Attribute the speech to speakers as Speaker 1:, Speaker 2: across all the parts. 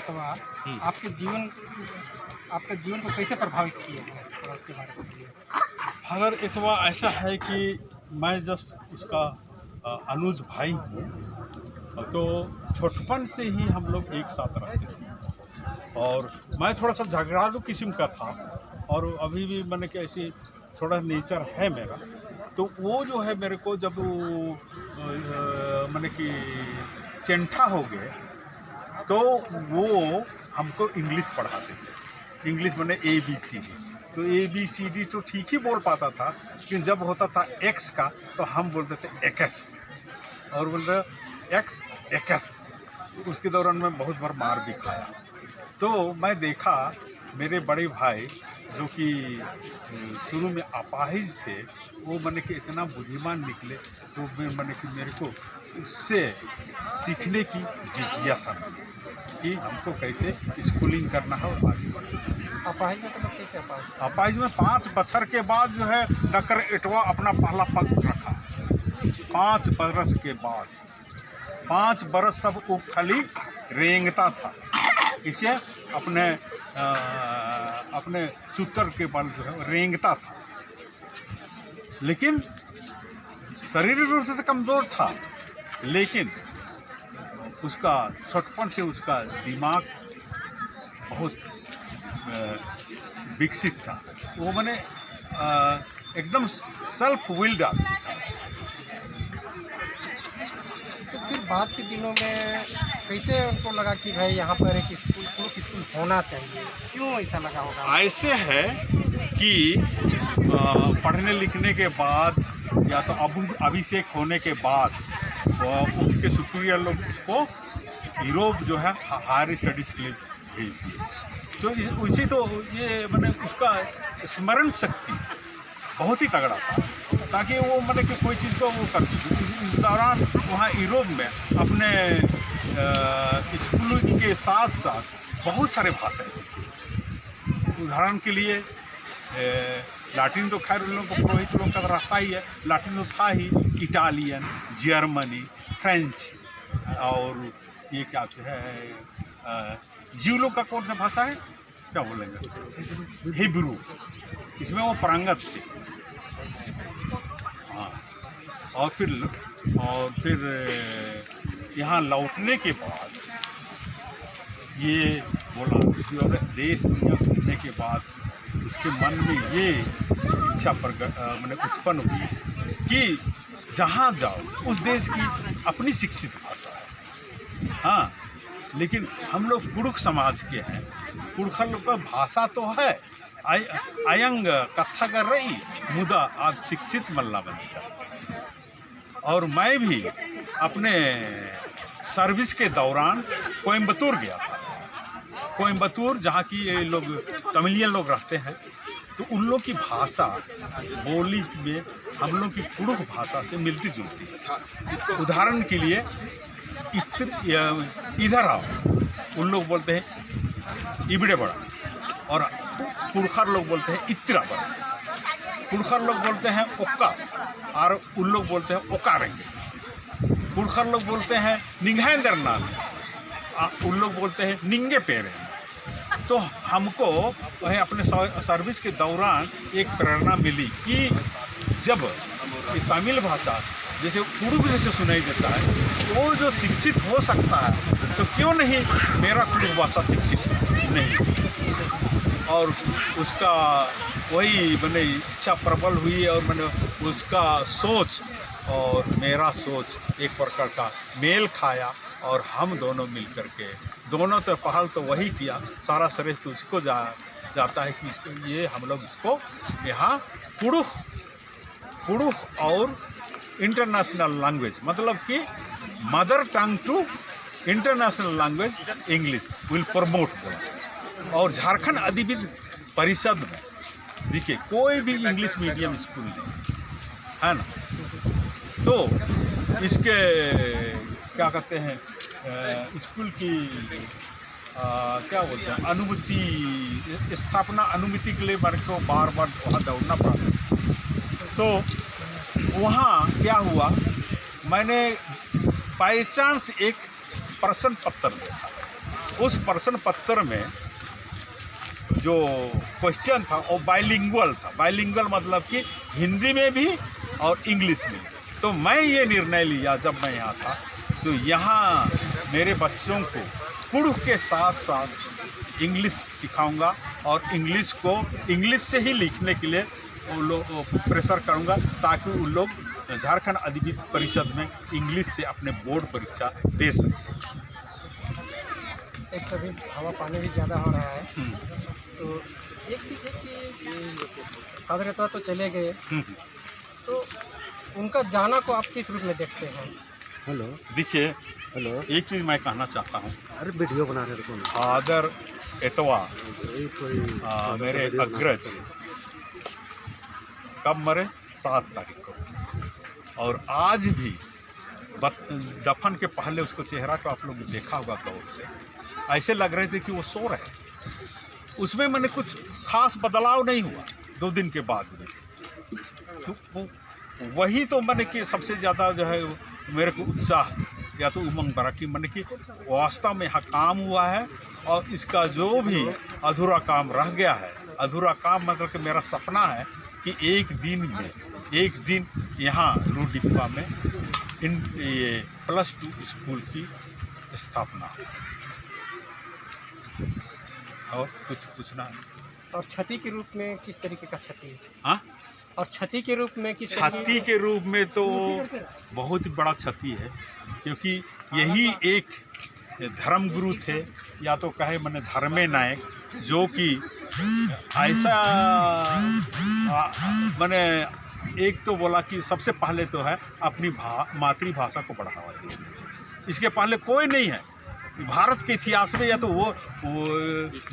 Speaker 1: सवाल आपके जीवन को कैसे प्रभावित किए हैं, थोड़ा उसके बारे में बताइए।
Speaker 2: फादर इतवा ऐसा है कि मैं जस्ट उसका अनुज भाई हूँ, तो छोटपन से ही हम लोग एक साथ रहते थे और मैं थोड़ा सा झगड़ालू किस्म का था और अभी भी मैंने कि ऐसी थोड़ा नेचर है मेरा। तो वो जो है मेरे को जब मैंने कि चेंठा हो गए तो वो हमको इंग्लिश पढ़ाते थे। इंग्लिश मैंने ABCD, तो ABCD तो ठीक ही बोल पाता था, लेकिन जब होता था एक्स का तो हम बोलते थे एक्स और बोलते एक्स एक्स। उसके दौरान मैं बहुत बार मार भी खाया। तो मैं देखा मेरे बड़े भाई जो कि शुरू में अपाहिज थे, वो मैंने कि इतना बुद्धिमान निकले, तो मैंने कि मेरे को उससे सीखने की जिज्ञासा मिली कि हमको कैसे स्कूलिंग करना है और आगे बढ़ना है।
Speaker 1: अपाहिज में मतलब कैसे
Speaker 2: अपाहिज में 5 बरस के बाद जो है डॉक्टर इटवा अपना पहला पग रखा। 5 बरस के बाद, 5 बरस तक वो खाली रेंगता था, इसके अपने चुतर के बल जो है रेंगता था, लेकिन शारीरिक रूप से कमज़ोर था, लेकिन उसका छोटपन से उसका दिमाग बहुत विकसित था। वो मैंने एकदम सेल्फ विल्ड आदमी था।
Speaker 1: तो फिर बाद के दिनों में कैसे उनको लगा कि भाई यहाँ पर एक स्कूल होना चाहिए, क्यों ऐसा लगा होगा?
Speaker 2: ऐसे है कि पढ़ने लिखने के बाद या तो अभिषेक होने के बाद उसके सुपीरियर लोग इसको यूरोप जो है हायर स्टडीज़ के लिए भेज दिए। तो उसी तो ये मैंने उसका स्मरण शक्ति बहुत ही तगड़ा था, ताकि वो मैंने कि कोई चीज़ को वो कर इस दौरान वहाँ यूरोप में अपने स्कूल के साथ साथ बहुत सारे भाषाएं सीखी। उदाहरण के लिए लाटिन तो खैर उन लोगों को पुरोहित लोगों का रहता ही है, लाटिन तो था ही, इटालियन, जर्मनी, फ्रेंच और ये क्या है जीव लोग का कौन सा भाषा है, क्या बोलेंगे, हिब्रू, इसमें वो पारंगत थे। हाँ, और फिर यहाँ लौटने के बाद ये बोला कि अगर देश दुनिया घूमने के बाद उसके मन में ये इच्छा मैंने उत्पन्न हुई कि जहाँ जाओ उस देश की अपनी शिक्षित भाषा है। हाँ, लेकिन हम लोग पुरुष समाज के हैं, पुरखा लोग का भाषा तो है अयंग कथा कर रही मुदा आज शिक्षित मल्ला बनकर। और मैं भी अपने सर्विस के दौरान कोयम्बतूर गया था। कोयम्बतूर जहाँ की ये लोग तमिलियन लोग रहते हैं, तो उन लोग की भाषा बोली में हम लोग की पुरुष भाषा से मिलती जुलती है। उदाहरण के लिए इधर आओ, उन लोग बोलते हैं इबड़े बड़ा, और पुरखर लोग बोलते हैं इतरा बड़ा। पुरखर लोग बोलते हैं ओक्का और उन लोग बोलते हैं ओका रहेंगे। पुरखर लोग बोलते हैं निंगहेंदर नाम, उन लोग बोलते हैं निंगे पेरे। तो हमको वह अपने सर्विस के दौरान एक प्रेरणा मिली कि जब तमिल भाषा जैसे उर्दू जैसे सुनाई देता है, वो जो शिक्षित हो सकता है तो क्यों नहीं मेरा कुछ भाषा शिक्षित नहीं। और उसका वही मैंने इच्छा प्रबल हुई और मैंने उसका सोच और मेरा सोच एक प्रकार का मेल खाया और हम दोनों मिल कर के दोनों तो पहल तो वही किया, सारा श्रेय तो उसको जाता है कि इसको ये हम लोग इसको यहाँ पुरुष और इंटरनेशनल लैंग्वेज, मतलब कि mother tongue to international language English will promote बोला। और झारखंड अदबी परिषद में देखिए कोई भी इंग्लिश मीडियम स्कूल नहीं है ना, तो इसके क्या कहते हैं स्कूल की क्या बोलते हैं अनुमति, स्थापना अनुमति के लिए मेरे को बार वहाँ दौड़ना पड़ा। तो वहाँ क्या हुआ, मैंने बाई चांस एक प्रश्न पत्र देखा उस प्रश्न पत्र में जो क्वेश्चन था वो बाइलिंगुअल था। बाइलिंगुअल मतलब कि हिंदी में भी और इंग्लिश में। तो मैं ये निर्णय लिया जब मैं यहाँ था, तो यहाँ मेरे बच्चों को कुड़ के साथ साथ इंग्लिश सिखाऊंगा और इंग्लिश से ही लिखने के लिए वो लोग प्रेशर करूंगा, ताकि वो लोग झारखंड अधिविद्य परिषद में इंग्लिश से अपने बोर्ड परीक्षा दे सकें।
Speaker 1: एक कभी हवा पानी भी ज़्यादा हो रहा है, तो एक चीज़ है कि फादर एतवा तो चले गए, तो उनका जाना को आप किस रूप में देखते हैं?
Speaker 3: हेलो
Speaker 2: देखिए,
Speaker 3: हेलो,
Speaker 2: एक चीज़ मैं कहना चाहता हूँ।
Speaker 3: अरे वीडियो बना रहे थे
Speaker 2: फादर एतवा
Speaker 3: कोई
Speaker 2: मेरे अग्रज कब मरे? 7 तारीख को। और आज भी दफन के पहले उसको चेहरा को आप लोग देखा होगा गौर से, ऐसे लग रहे थे कि वो सो रहे। उसमें मैंने कुछ खास बदलाव नहीं हुआ 2 दिन के बाद में। तो वही तो मैंने कि सबसे ज़्यादा जो है मेरे को उत्साह या तो उमंग भरा कि मैंने कि वास्तव में यहाँ काम हुआ है, और इसका जो भी अधूरा काम रह गया है, अधूरा काम मतलब कि मेरा सपना है कि एक दिन यहाँ लूडिप्पा में ये +2 स्कूल की स्थापना हो। और कुछ पूछना है?
Speaker 1: और क्षति के रूप में किस तरीके का क्षति है?
Speaker 2: हाँ,
Speaker 1: और क्षति के रूप में किस
Speaker 2: क्षति के रूप में तो बहुत बड़ा क्षति है, क्योंकि यही एक धर्मगुरु थे, या तो कहे मैंने धर्मे नायक, जो कि ऐसा मैंने एक तो बोला कि सबसे पहले तो है अपनी मातृभाषा को बढ़ावा दिया। इसके पहले कोई नहीं है भारत के इतिहास में, या तो वो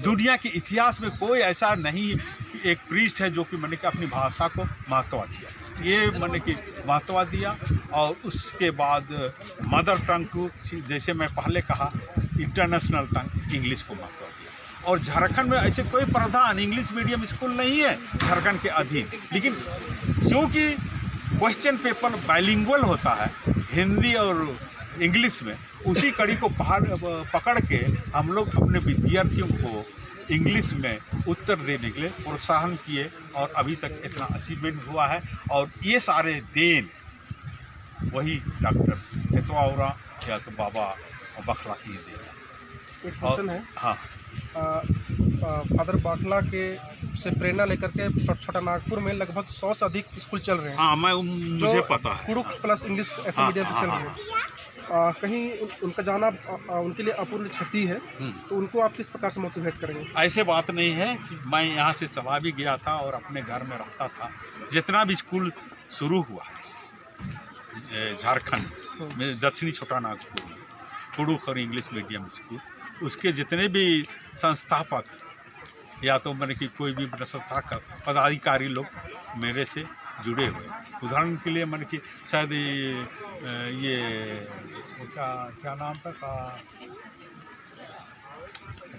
Speaker 2: दुनिया के इतिहास में कोई ऐसा नहीं एक प्रीस्ट है जो कि मैंने कि अपनी भाषा को महत्व दिया। ये मैंने कि महत्व दिया। और उसके बाद मदर टंग को, जैसे मैं पहले कहा, इंटरनेशनल टंग इंग्लिश को महत्व दिया। और झारखंड में ऐसे कोई प्रधान इंग्लिश मीडियम स्कूल नहीं है झारखंड के अधीन, लेकिन क्योंकि क्वेश्चन पेपर बाइलिंगुअल होता है हिंदी और इंग्लिश में, उसी कड़ी को पकड़ के हम लोग अपने विद्यार्थियों को इंग्लिश में उत्तर देने के लिए प्रोत्साहन किए, और अभी तक इतना अचीवमेंट हुआ है। और ये सारे देन वही डॉक्टर एतवा या तो बाबा बखला की देन।
Speaker 1: एक क्वेश्चन है।
Speaker 2: हाँ,
Speaker 1: फादर बाखला के से प्रेरणा लेकर के छोटा नागपुर में लगभग 100 से अधिक स्कूल चल रहे हैं।
Speaker 2: हाँ, मुझे पता है।
Speaker 1: कुड़ुख प्लस इंग्लिश ऐसे मीडियम से चल रहे हैं। कहीं उनका जाना उनके लिए अपूर्ण क्षति है, तो उनको आप किस प्रकार से मोटिवेट करेंगे?
Speaker 2: ऐसे बात नहीं है। मैं यहाँ से चला भी गया था और अपने घर में रहता था। जितना भी स्कूल शुरू हुआ है झारखंड में, दक्षिणी छोटा नागपुर में, कुड़ुख और इंग्लिश मीडियम स्कूल, उसके जितने भी संस्थापक या तो मैंने कि कोई भी संस्था का पदाधिकारी लोग मेरे से जुड़े हुए। उदाहरण के लिए मैंने कि शायद ये क्या नाम था का,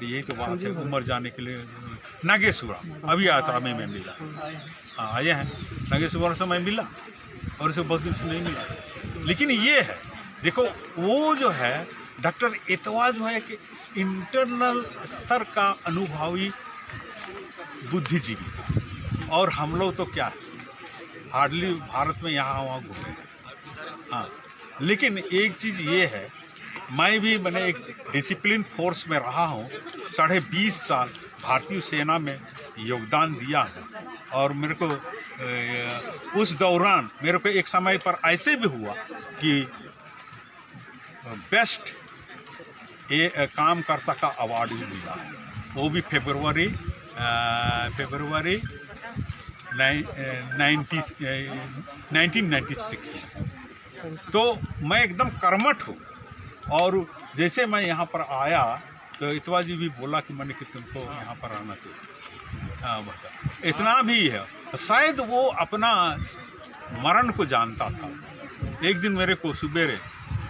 Speaker 2: यही तो बात है, उम्र जाने के लिए नागेश्वरा अभी आया था, हमें मैं मिला। हाँ, आए हैं नागेश्वरा से मैं मिला, और इसे बहुत दिन से नहीं मिला। लेकिन ये है, देखो वो जो है डॉक्टर एतवा जो है कि इंटरनल स्तर का अनुभवी बुद्धिजीवी था, और हम लोग तो क्या है, हार्डली भारत में यहाँ वहाँ घूमे। हाँ, लेकिन एक चीज़ ये है, मैंने एक डिसिप्लिन फोर्स में रहा हूँ, 20.5 साल भारतीय सेना में योगदान दिया है। और मेरे को उस दौरान मेरे को एक समय पर ऐसे भी हुआ कि बेस्ट कामकर्ता का अवार्ड भी मिला है, वो भी फरवरी 1996 में। तो मैं एकदम कर्मठ हूँ। और जैसे मैं यहाँ पर आया तो इतवा जी भी बोला कि मैंने कि तुमको यहाँ पर आना चाहिए। हाँ, बस इतना भी है। शायद वो अपना मरण को जानता था। एक दिन मेरे को सुबेरे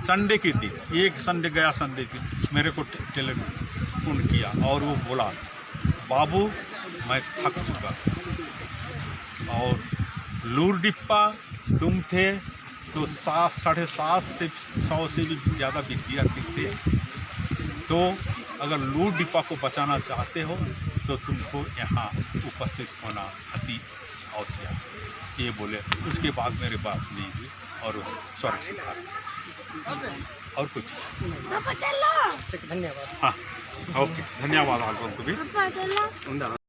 Speaker 2: संडे के दिन, एक संडे गया, संडे के मेरे को टेलीफोन किया और वो बोला, बाबू मैं थक चुका, और लूडिप्पा तुम थे तो 7, 7.5 से 100 से भी ज़्यादा विद्यार्थी थे, तो अगर लूट डिपा को बचाना चाहते हो तो तुमको यहाँ उपस्थित होना अति आवश्यक है, ये बोले। उसके बाद मेरे बात नहीं हुई और उस स्वर्ग सिखा और कुछ।
Speaker 1: ठीक, धन्यवाद।
Speaker 2: हाँ, ओके, धन्यवाद आपको भी।